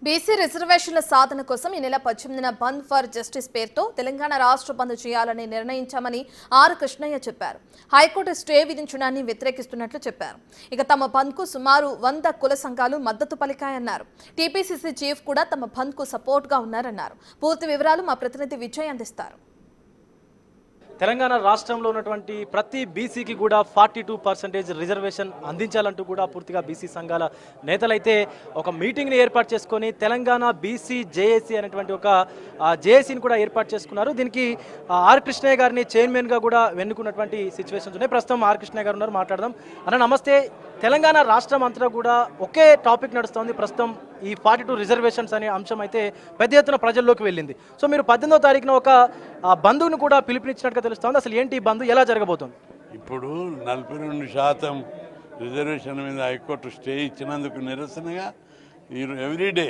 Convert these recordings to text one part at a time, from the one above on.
BC రిజర్వేషన్ల సాధన కోసం ఈ నెల 18న బంద్ ఫర్ జస్టిస్ పేరుతో తెలంగాణ రాష్ట్ర బంద్ చేయాలని నిర్ణయించామని ఆర్ కృష్ణయ్య చెప్పారు. హైకోర్టు స్టే విధించడాన్ని వ్యతిరేకిస్తున్నట్లు చెప్పారు. ఇక తమ బంద్కు సుమారు 100 కుల సంఘాలు మద్దతు పలికాయన్నారు. టీపీసీసీ చీఫ్ కూడా తమ బంద్కు సపోర్ట్గా ఉన్నారన్నారు. పూర్తి వివరాలు మా ప్రతినిధి విజయ్ అందిస్తారు. తెలంగాణ రాష్ట్రంలో ఉన్నటువంటి ప్రతి బీసీకి కూడా 42% రిజర్వేషన్ అందించాలంటూ కూడా పూర్తిగా బీసీ సంఘాల నేతలైతే ఒక మీటింగ్ని ఏర్పాటు చేసుకొని తెలంగాణ బీసీ జేఏసీ అనేటువంటి ఒక జేఏసీని కూడా ఏర్పాటు చేసుకున్నారు. దీనికి ఆర్ కృష్ణయ్య గారిని చైర్మన్గా కూడా ఎన్నుకున్నటువంటి సిచ్యువేషన్స్ ఉన్నాయి. ప్రస్తుతం ఆర్ కృష్ణయ్య గారు ఉన్నారు, మాట్లాడదాం. అన్న నమస్తే. తెలంగాణ రాష్ట్రం అంతా కూడా ఒకే టాపిక్ నడుస్తుంది. ప్రస్తుతం ఈ 42 రిజర్వేషన్స్ అనే అంశం అయితే పెద్ద ఎత్తున ప్రజల్లోకి వెళ్ళింది. సో మీరు 18వ తారీఖున ఒక బంధువును కూడా పిలుపునిచ్చినట్టుగా తెలుస్తుంది. అసలు ఏంటి ఈ బంధు, ఎలా జరగబోతుంది? ఇప్పుడు 42% రిజర్వేషన్ మీద హైకోర్టు స్టే ఇచ్చినందుకు నిరసనగా ఎవ్రీడే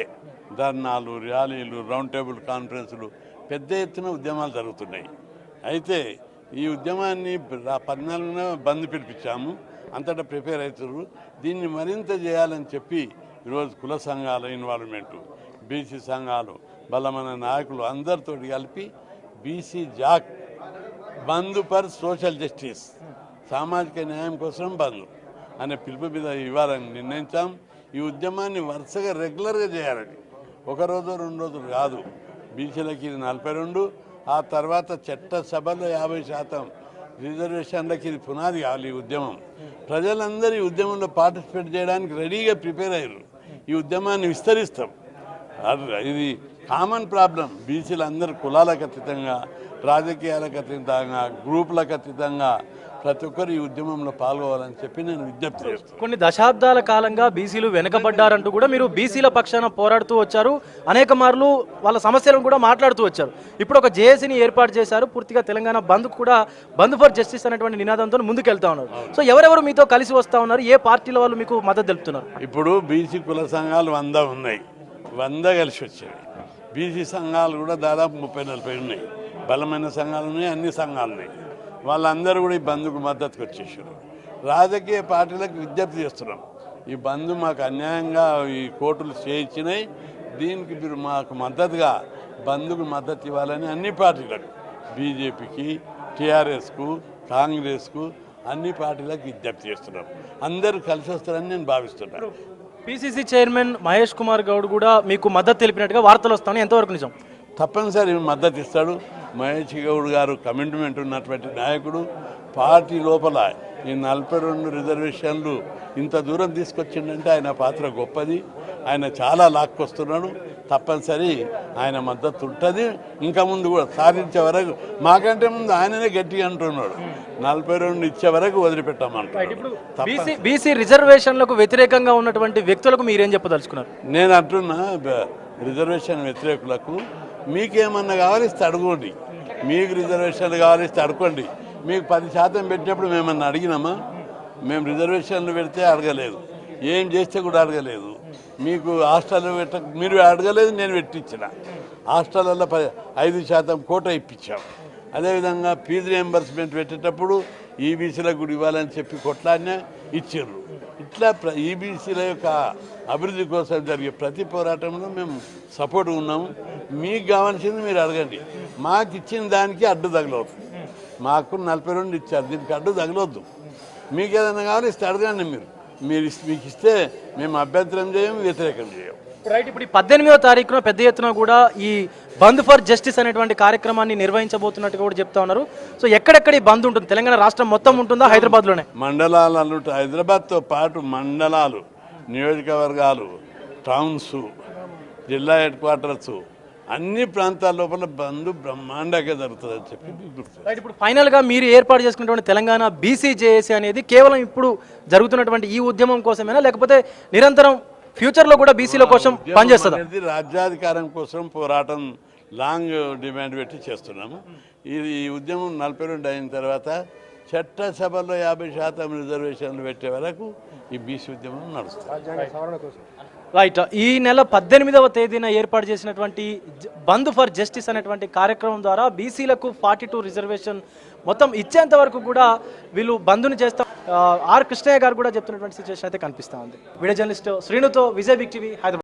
ధర్నాలు, ర్యాలీలు, రౌండ్ టేబుల్ కాన్ఫరెన్సులు, పెద్ద ఎత్తున ఉద్యమాలు జరుగుతున్నాయి. అయితే ఈ ఉద్యమాన్ని 14న బంద్ పిలిపించాము. అంతటా ప్రిపేర్ అవుతారు. దీన్ని మరింత చేయాలని చెప్పి ఈరోజు కుల సంఘాల ఇన్వాల్వ్మెంటు, బీసీ సంఘాలు, బలమైన నాయకులు అందరితో కలిపి BC Jack bandh for social justice, సామాజిక న్యాయం కోసం బంద్ అనే పిలుపు మీద ఇవ్వాలని నిర్ణయించాం. ఈ ఉద్యమాన్ని వరుసగా రెగ్యులర్గా చేయాలని, ఒకరోజు 2 రోజులు కాదు. బీసీలకి 42, ఆ తర్వాత చట్టసభలో 50% రిజర్వేషన్లకి ఇది పునాది కావాలి. ఈ ఉద్యమం ప్రజలందరూ ఈ ఉద్యమంలో పార్టిసిపేట్ చేయడానికి రెడీగా ప్రిపేర్ అయ్యారు. ఈ ఉద్యమాన్ని విస్తరిస్తాం. ఇది కామన్ ప్రాబ్లం. బీసీలు అందరూ కులాలకు అతీతంగా, రాజకీయాలకు అతీతంగా, గ్రూపులకు అతీతంగా ప్రతి ఒక్కరు ఈ ఉద్యమంలో పాల్గొవాలని చెప్పి నేను విజ్ఞప్తి చేస్తాను. కొన్ని దశాబ్దాల కాలంగా బీసీలు వెనుకబడ్డారంటూ కూడా మీరు బీసీల పక్షాన పోరాడుతూ వచ్చారు. అనేక మార్లు వాళ్ళ సమస్యలను కూడా మాట్లాడుతూ వచ్చారు. ఇప్పుడు ఒక జేఏసీని ఏర్పాటు చేశారు. పూర్తిగా తెలంగాణ బంద్ కూడా బంద్ ఫర్ జస్టిస్ అనేటువంటి నినాదంతో ముందుకెళ్తా ఉన్నారు. సో ఎవరెవరు మీతో కలిసి వస్తూ ఉన్నారు? ఏ పార్టీల వాళ్ళు మీకు మద్దతు తెలుపుతున్నారు? ఇప్పుడు బీసీ కుల సంఘాలు 100 ఉన్నాయి. 100 కలిసి వచ్చాయి. బీసీ సంఘాలు కూడా దాదాపు 30-40 ఉన్నాయి. బలమైన సంఘాలు ఉన్నాయి, అన్ని సంఘాలు ఉన్నాయి. వాళ్ళందరూ కూడా ఈ బంద్కు మద్దతుకు వచ్చేసారు. రాజకీయ పార్టీలకు విజ్ఞప్తి చేస్తున్నాం, ఈ బంద్ మాకు అన్యాయంగా ఈ కోర్టులు చేయించినాయి, దీనికి మీరు మాకు మద్దతుగా బంద్కు మద్దతు ఇవ్వాలని అన్ని పార్టీలకు, బీజేపీకి, టీఆర్ఎస్కు, కాంగ్రెస్కు, అన్ని పార్టీలకు విజ్ఞప్తి చేస్తున్నాం. అందరూ కలిసి వస్తారని నేను భావిస్తున్నాను. పీసీసీ చైర్మన్ మహేష్ కుమార్ గౌడ్ కూడా మీకు మద్దతు తెలిపినట్టుగా వార్తలు వస్తాయి, ఎంతవరకు నిజం? తప్పనిసరి మద్దతు ఇస్తాడు. మహేష్ గౌడ్ గారు కమిట్మెంట్ ఉన్నటువంటి నాయకుడు. పార్టీ లోపల ఈ 42 రిజర్వేషన్లు ఇంత దూరం తీసుకొచ్చిందంటే ఆయన పాత్ర గొప్పది. ఆయన చాలా లాక్కొస్తున్నాడు. తప్పనిసరి ఆయన మద్దతు ఉంటుంది. ఇంకా ముందు కూడా సాధించే వరకు, మాకంటే ముందు ఆయననే గట్టిగా అంటున్నాడు, 42 ఇచ్చే వరకు వదిలిపెట్టామంటాడు. బీసీ రిజర్వేషన్లకు వ్యతిరేకంగా ఉన్నటువంటి వ్యక్తులకు మీరేం చెప్పదలుచుకున్నారు? నేను అంటున్నా, రిజర్వేషన్ వ్యతిరేకులకు మీకేమన్నా కావాలి ఇస్తే అడుగుకోండి. మీకు రిజర్వేషన్లు కావాలి ఇస్తే అడుకోండి. మీకు 10% పెట్టినప్పుడు మేమన్నా అడిగినామా? మేము రిజర్వేషన్లు పెడితే అడగలేదు, ఏం చేస్తే కూడా అడగలేదు. మీకు హాస్టల్లో మీరు అడగలేదు, నేను పెట్టించిన. హాస్టల్లో 5% కోటా ఇప్పించాం. అదేవిధంగా ఫీజు రియంబర్స్మెంట్ పెట్టేటప్పుడు ఈబీసీలకు కూడా ఇవ్వాలని చెప్పి కొట్లాడినా ఇచ్చారు. ఇట్లా ఈబీసీల యొక్క అభివృద్ధి కోసం జరిగే ప్రతి పోరాటంలో మేము సపోర్ట్గా ఉన్నాము. మీకు కావాల్సింది మీరు అడగండి. మాకు ఇచ్చిన దానికి అడ్డు తగలవద్దు. మాకు 42 ఇచ్చారు, దీనికి అడ్డు తగలవద్దు. మీకు ఏదైనా కావాలి ఇస్తే అడగండి. మీకు ఇస్తే మేము అభ్యంతరం చేయం, వ్యతిరేకం చేయం. రైట్. ఇప్పుడు 18వ తారీఖున పెద్ద ఎత్తున కూడా ఈ బంద్ ఫర్ జస్టిస్ అనేటువంటి కార్యక్రమాన్ని నిర్వహించబోతున్నట్టు కూడా చెప్తా ఉన్నారు. సో ఎక్కడెక్కడ ఈ బంద్ ఉంటుంది? తెలంగాణ రాష్ట్రం మొత్తం ఉంటుందా, హైదరాబాద్లోనే? మండలాలు, హైదరాబాద్తో పాటు మండలాలు, నియోజకవర్గాలు, టౌన్స్, జిల్లా హెడ్ క్వార్టర్స్, అన్ని ప్రాంతాల లోపల బంద్ బ్రహ్మాండంగా జరుగుతుందని చెప్పి గుర్తు. ఇప్పుడు ఫైనల్గా మీరు ఏర్పాటు చేసుకున్నటువంటి తెలంగాణ బీసీ జేఏసీ అనేది కేవలం ఇప్పుడు జరుగుతున్నటువంటి ఈ ఉద్యమం కోసమేనా, లేకపోతే నిరంతరం ఫ్యూచర్లో కూడా బీసీల కోసం పనిచేస్తుంది? రాజ్యాధికారం కోసం పోరాటం లాంగ్ డిమాండ్ పెట్టి చేస్తున్నాము. ఇది ఈ ఉద్యమం 42 అయిన తర్వాత చట్టసభలో 50% రిజర్వేషన్లు పెట్టే వరకు ఈ బీసీ ఉద్యమం నడుస్తుంది. రైట్. ఈ నెల 18వ తేదీన ఏర్పాటు చేసినటువంటి బంద్ ఫర్ జస్టిస్ అనేటువంటి కార్యక్రమం ద్వారా బీసీలకు 42 రిజర్వేషన్ మొత్తం ఇచ్చేంత వరకు కూడా వీళ్ళు బంద్ని చేస్తాం. ఆర్ కృష్ణయ్య గారు కూడా చెప్తున్నటువంటి సిచ్యువేషన్ అయితే కనిపిస్తూ ఉంది. వీడియో జర్నలిస్ట్ శ్రీనుతో విజయ్ బిగ్ టీవీ, హైదరాబాద్.